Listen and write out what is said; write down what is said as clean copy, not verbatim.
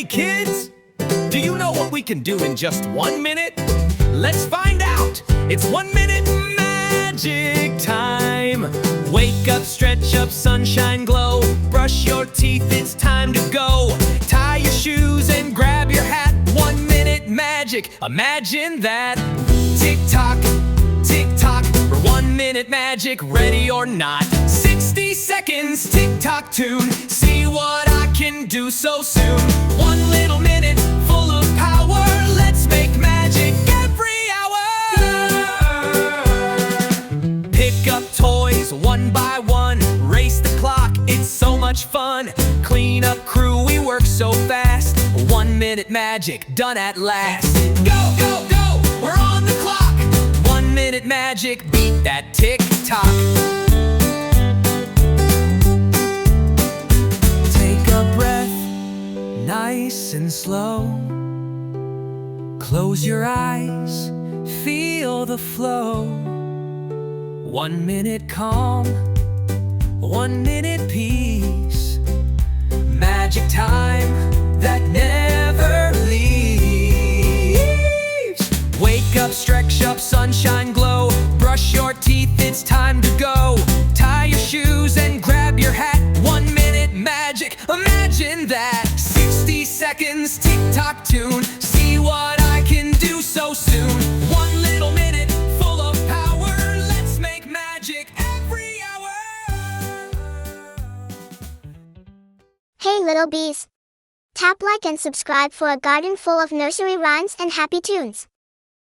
Hey kids! Do you know what we can do in just 1 minute? Let's find out! It's 1 minute magic time! Wake up, stretch up, sunshine glow. Brush your teeth, it's time to go. Tie your shoes and grab your hat. 1 minute magic, imagine that. Tick-tock, tick-tock, for 1 minute magic, ready or not. 60 seconds, tick-tock tune. See what I can do so soon. 1 little minute, full of power. Let's make magic every hour. Pick up toys one by one. Race the clock, it's so much fun. Clean up crew, we work so fast. 1 minute magic, done at last. Go, go, go, we're on the clock. 1 minute magic, beat that tick-tock. Take a breath, nice and slow. Close your eyes, feel the flow. 1 minute calm, 1 minute peace. Magic time that never leaves. Wake up, stretch up, sunshine glow. Brush your teeth, it's time to go. Tie your shoes and grab your hat. 1 minute magic, imagine that. 60 seconds, tick-tock tune. See what I can do so soon. 1 little minute, full of power. Let's make magic every hour. Hey little bees! Tap like and subscribe for a garden full of nursery rhymes and happy tunes.